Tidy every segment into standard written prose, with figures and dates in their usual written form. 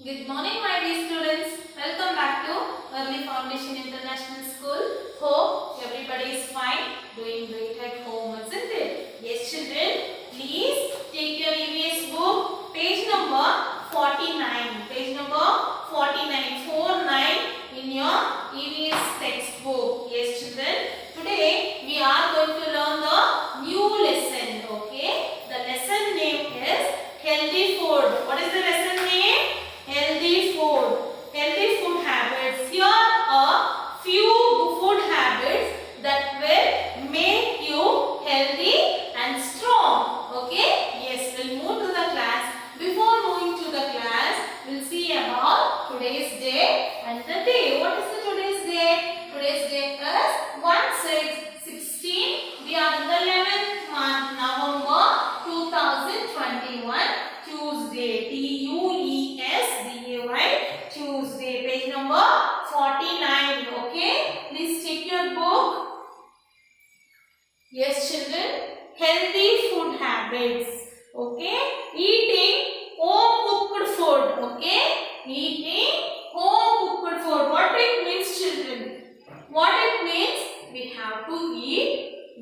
Good morning, my dear students. Welcome back to Early Foundation International School. Hope everybody is fine, doing great at home, isn't it? Yes, children. Please take your EVS book, page number 49. Page number 49, 49 in your EVS textbook. Yes, children. Today we are going to learn the new lesson. Okay. The lesson name is Healthy Food. What is the lesson name? Healthy food. Healthy food habits. Here are few food habits that will make you healthy and strong. Okay? Yes, we'll move to the class. Before moving to the class, we'll see about today's day and the day. What is the today's day? Today's day is 1/6/16. We are in the 11th month, November 2021. Tuesday. Tuesday. Tuesday. Page number 49. Okay. Please check your book. Yes, children. Healthy food habits. Okay. Eating home cooked food. Okay. Eating home cooked food. What it means, children? What it means? We have to eat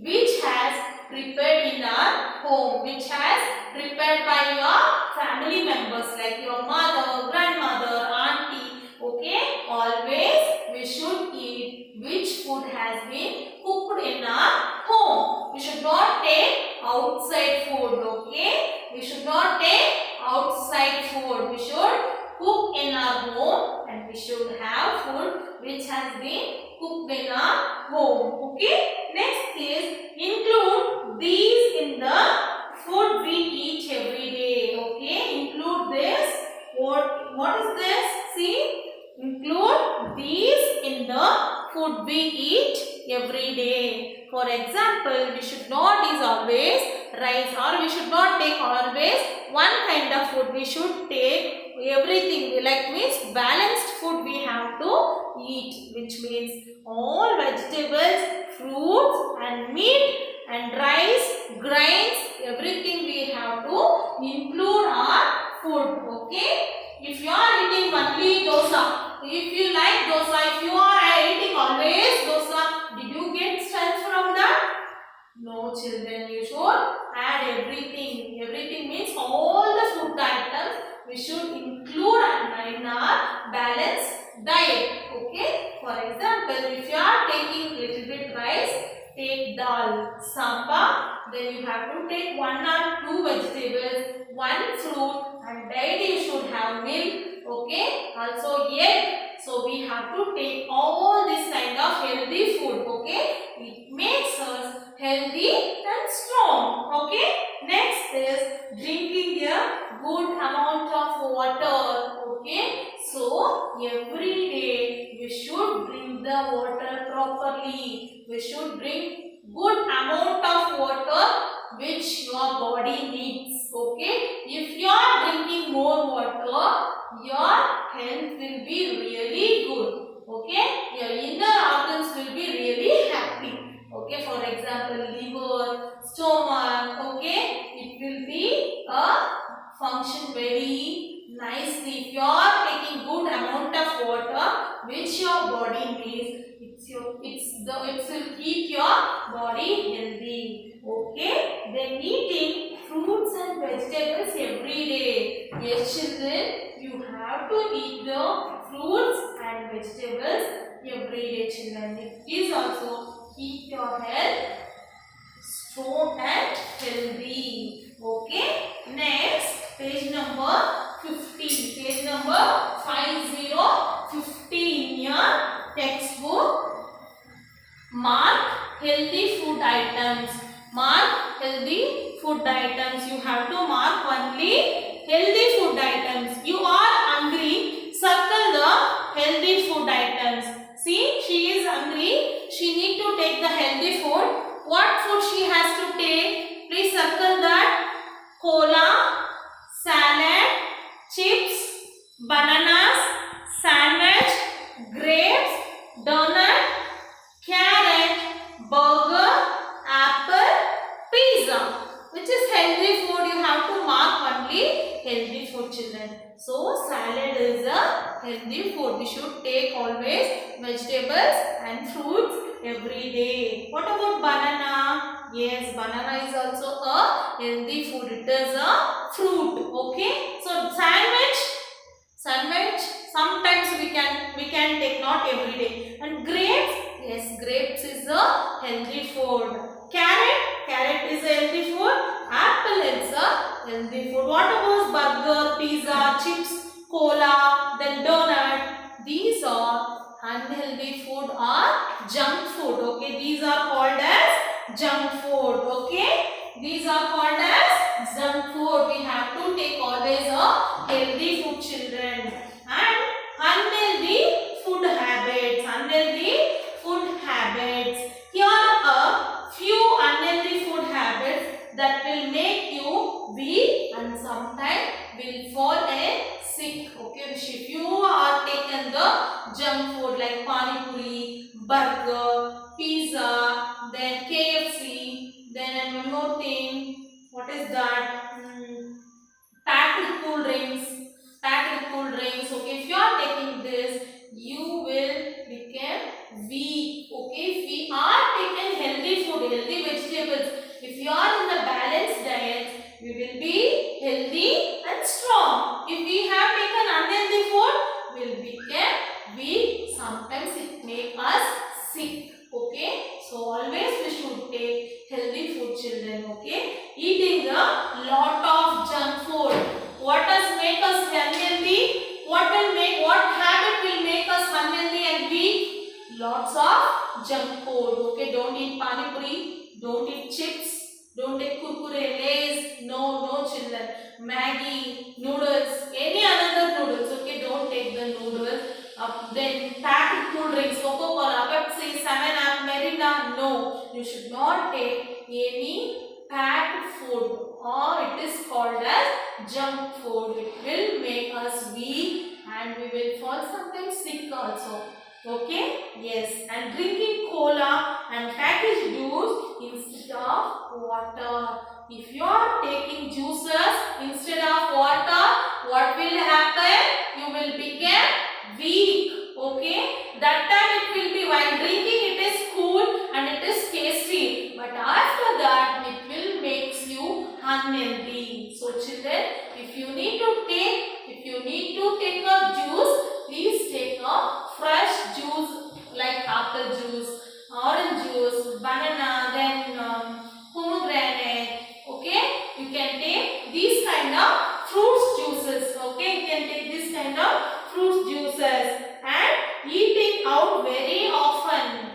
which has prepared in our home, which has prepared by your family members like your mother, grandmother, auntie. Okay, always we should eat which food has been cooked in our home. We should not take outside food. Okay, we should not take outside food. We should cook in our home and we should have food which has been cooked in our home. Okay, next is include these in the food we eat every day. Okay, include this. What is this? See, include these in the food we eat every day. For example, we should not eat always rice, or we should not take always one kind of food. We should take everything. Like means balanced food we have to eat, which means all vegetables, fruits and meat and rice, grains, everything we have to include our food. Okay. If you are eating only dosa, if you like dosa, if you are eating always dosa, did you get strength from that? No, children. You should add everything. Everything means all the food items we should include in our balanced diet. Okay. For example, if you are taking little bit rice, take dal, sambar, then you have to take one or two vegetables, one fruit, and daily you should have milk. Okay. Also egg. So we have to take all this kind of healthy food. Okay. It makes us healthy and strong. Okay. Next is drinking a good amount of water. Okay. So every day we should drink the water properly. We should drink good amount of water which your body needs. Okay. If you are drinking more water, your health will be really good. Okay. Your inner organs will be really happy. Okay. For example, liver, stomach. Okay. It will be function very nicely. If you are taking good amount of water which your body needs, it will keep your body healthy. Okay. Then eating fruits and vegetables every day. Yes, children, you have to eat the fruits and vegetables every day, children. It is also keep your health strong and healthy. Okay. Next, page number 15. Page number 5015 in your textbook. Mark healthy food items. Mark healthy food items. You have to mark only healthy food items. You are hungry. Circle the healthy food items. See, she is hungry. She need to take the healthy food. What food she has to take? Please circle that. Cola, salad, chips, bananas, sandwich, grapes, donut, carrot, burger, apple, pizza. Which is healthy food? You have to mark only healthy food, children. So salad is a healthy food. We should take always vegetables and fruits every day. What about banana? Yes, banana is also a healthy food. It is a fruit. Okay. So sandwich. Sometimes we can take, not every day. And grapes. Yes, grapes is a healthy food. Carrot is a healthy food. Apple is a healthy food. What about burger, pizza, chips, cola, then donut? These are unhealthy food or junk food. Okay, these are called as junk food. Okay, these are called as junk food. We have to take always a healthy food, children. And unhealthy food habits. Unhealthy food habits. Here are a few unhealthy food habits that will make you weak and sometimes will fall sick. Okay, if you are taken the junk food like pani puri, burger, pizza, then KFC, then one more thing. What is that? Packed cool drinks. Okay, if you are taking this, you will become weak. Okay, if we are taking healthy food, healthy vegetables, if you are in the balanced diet, we will be healthy and strong. If we have taken unhealthy food, we will become weak. Sometimes it make us sick. Okay, so always we should take healthy food, children. Okay, eating a lot of junk food. What does make us unhealthy? What habit will make us unhealthy and weak? Lots of junk food. Okay, don't eat pani puri, don't eat chips, don't take kurkure, lays. No, children. Maggi, noodles, any other noodles. Okay, don't take the noodles. Then packed cool drinks, Coca-Cola, Pepsi, 7-Up, Merida. No, you should not take any packed food, or it is called as junk food. It will make us weak and we will fall sometimes sick also. Okay? Yes. And drinking cola and packaged juice instead of water. If you are taking juices instead of water, what will happen? You will become weak. Okay? That time it will be, while drinking it is cool and it is tasty. But after that it will make you unhealthy. So children, if you need to take a juice, please take a fresh juice like apple juice, orange juice, banana, then pomegranate. Okay, you can take these kind of fruits juices. Okay, you can take this kind of fruit juices and eating out very often.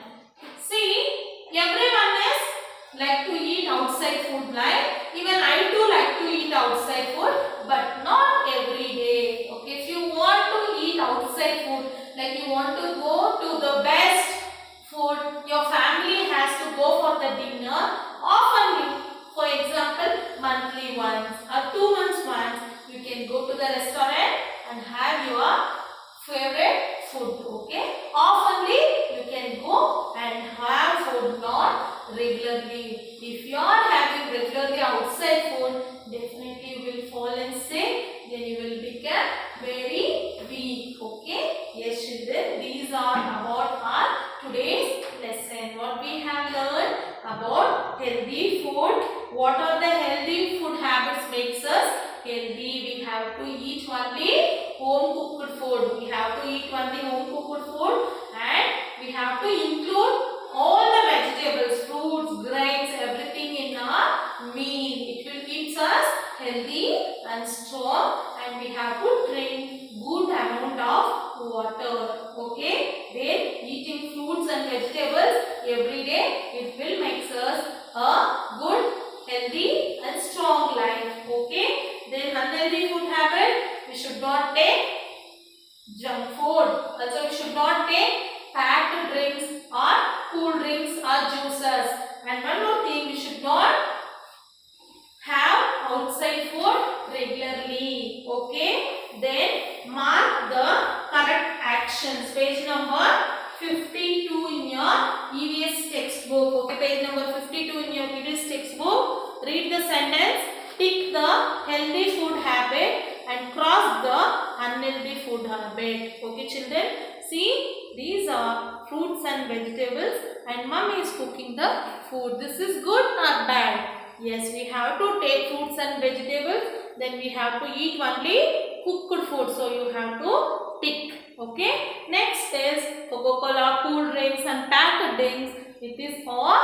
See, everyone is like to eat outside food, right? Even I too like to eat outside food, but not every day. Okay, if you want to eat outside food, like you want to go to the best food, your family has to go for the dinner often. For example, monthly once or 2 months once, you can go to the restaurant and have your favorite food. Okay, oftenly you can go and have food, not regularly. If you are having regularly outside food, definitely you will fall in sick, then you will become very weak. Okay, yes children, these are about our today's lesson. What we have learned about healthy food. What are the healthy food habits makes us healthy? We have to eat only home cooked food. We have to eat only home cooked food, and we have to include all the vegetables, fruits, grains, everything in our meal. It will keep us healthy and strong, and we have to drink good amount of water. Okay, then eating fruits and vegetables every day, it will make us a good, healthy and strong life. Okay, then unhealthy food habit, we should not take junk food. Also, we should not take packed drinks or cool drinks or juices. And one more thing, we should not have outside food regularly. Okay, then mark the correct actions. Page number 52 in your EVS textbook. Okay, page number 52 in your EVS textbook. Read the sentence, tick the healthy food habit and cross the unhealthy food habit. Okay, children. See, these are fruits and vegetables, and mummy is cooking the food. This is good or bad? Yes, we have to take fruits and vegetables. Then we have to eat only cooked food. So you have to tick. Okay. Next is Coca-Cola, cool drinks and packed drinks. It is all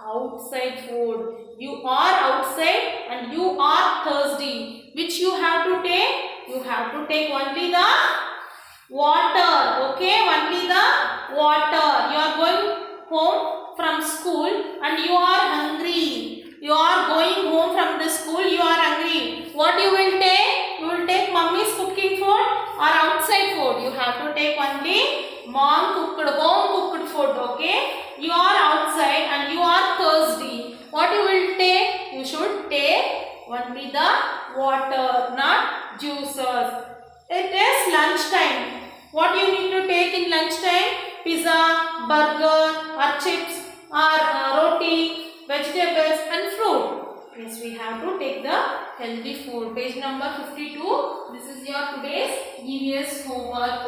outside food. You are outside and you are thirsty. Which you have to take? You have to take only the water. Okay, only the water. You are going home from school and you are hungry. You are going home from the school, you are hungry. What you will take? You will take mummy's cooking food or outside food. You have to take only mom cooked, home cooked food. Okay, you are outside and you are thirsty. What you will take? You should take only the water, not juices. It is lunchtime. What you need to take in lunchtime? Pizza, burger or chips or roti, vegetables and fruit. Yes, we have to take the healthy food. Page number 52. This is your today's EVS homework.